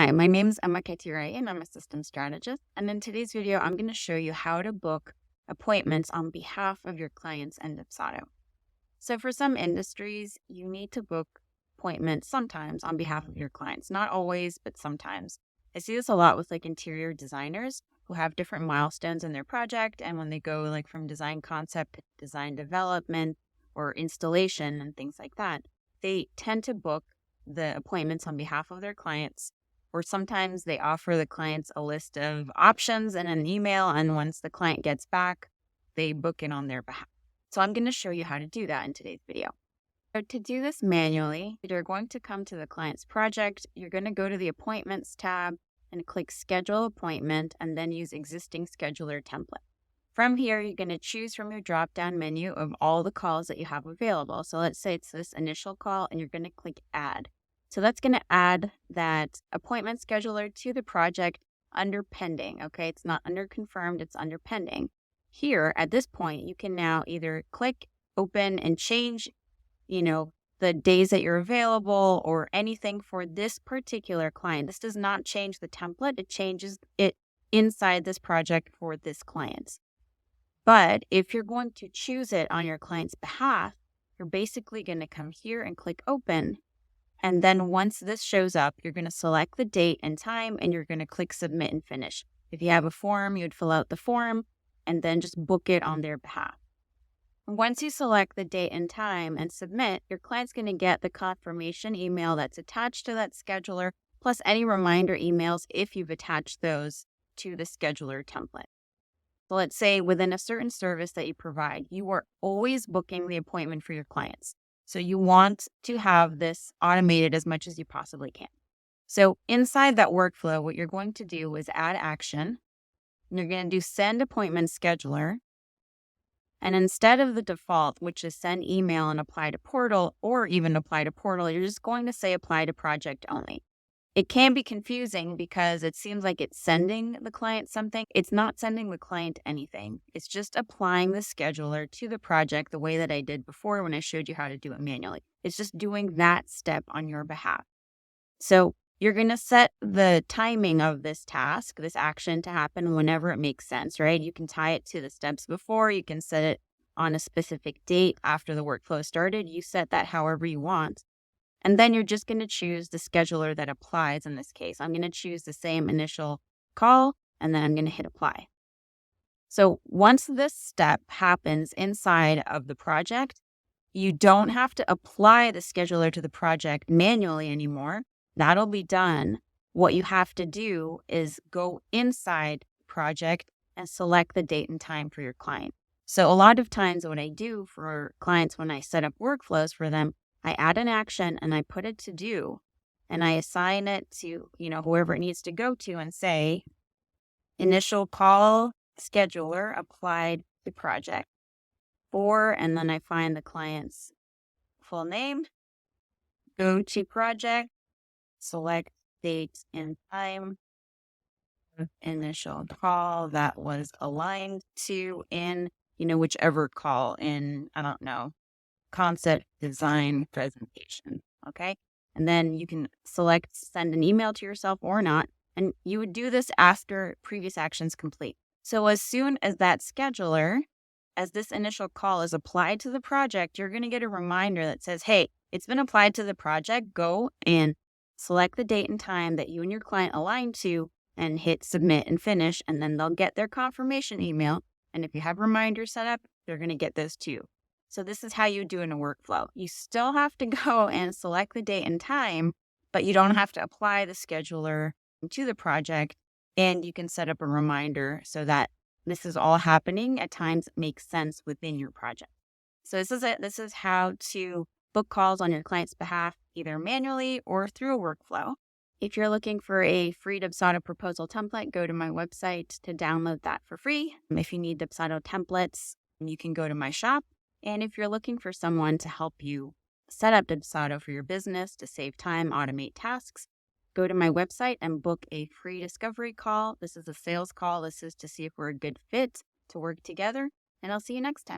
Hi, my name is Emma Kaitirai, and I'm a systems strategist. And in today's video, I'm going to show you how to book appointments on behalf of your clients and Dubsado. So for some industries, you need to book appointments sometimes on behalf of your clients. Not always, but sometimes. I see this a lot with interior designers who have different milestones in their project. And when they go from design concept to design development or installation and things like that, they tend to book the appointments on behalf of their clients, or sometimes they offer the clients a list of options in an email, and once the client gets back, they book it on their behalf. So I'm going to show you how to do that in today's video. So to do this manually, you're going to come to the client's project, you're going to go to the Appointments tab and click Schedule Appointment, and then use Existing Scheduler Template. From here, you're going to choose from your drop-down menu of all the calls that you have available. So let's say it's this initial call, and you're going to click Add. So that's going to add that appointment scheduler to the project under pending. Okay, it's not under confirmed, it's under pending. Here, at this point, you can now either click open and change, the days that you're available or anything for this particular client. This does not change the template. It changes it inside this project for this client. But if you're going to choose it on your client's behalf, you're basically going to come here and click open. And then once this shows up, you're going to select the date and time, and you're going to click submit and finish. If you have a form, you'd fill out the form and then just book it on their behalf. Once you select the date and time and submit, your client's going to get the confirmation email that's attached to that scheduler, plus any reminder emails if you've attached those to the scheduler template. So let's say within a certain service that you provide, you are always booking the appointment for your clients. So you want to have this automated as much as you possibly can. So inside that workflow, what you're going to do is add action. And you're going to do send appointment scheduler. And instead of the default, which is send email and apply to portal, or even apply to portal, you're just going to say apply to project only. It can be confusing because it seems like it's sending the client something. It's not sending the client anything. It's just applying the scheduler to the project the way that I did before when I showed you how to do it manually. It's just doing that step on your behalf. So you're going to set the timing of this task, this action, to happen whenever it makes sense, right? You can tie it to the steps before. You can set it on a specific date after the workflow started. You set that however you want. And then you're just going to choose the scheduler that applies in this case. I'm going to choose the same initial call, and then I'm going to hit apply. So once this step happens inside of the project, you don't have to apply the scheduler to the project manually anymore. That'll be done. What you have to do is go inside the project and select the date and time for your client. So a lot of times what I do for clients when I set up workflows for them, I add an action and I put it to do, and I assign it to, whoever it needs to go to, and say, initial call scheduler applied to project for, and then I find the client's full name, go to project, select date and time, initial call that was aligned to in, whichever call in, concept, design, presentation. Okay. And then you can select send an email to yourself or not. And you would do this after previous actions complete. So as soon as that scheduler, as this initial call is applied to the project, you're going to get a reminder that says, hey, it's been applied to the project. Go and select the date and time that you and your client align to and hit submit and finish. And then they'll get their confirmation email. And if you have reminders set up, they're going to get those too. So this is how you do in a workflow. You still have to go and select the date and time, but you don't have to apply the scheduler to the project, and you can set up a reminder so that this is all happening at times that makes sense within your project. So this is it. This is how to book calls on your client's behalf, either manually or through a workflow. If you're looking for a free Dubsado proposal template, go to my website to download that for free. If you need Dubsado templates, you can go to my shop. And if you're looking for someone to help you set up Dubsado for your business to save time, automate tasks, go to my website and book a free discovery call. This is a sales call. This is to see if we're a good fit to work together. And I'll see you next time.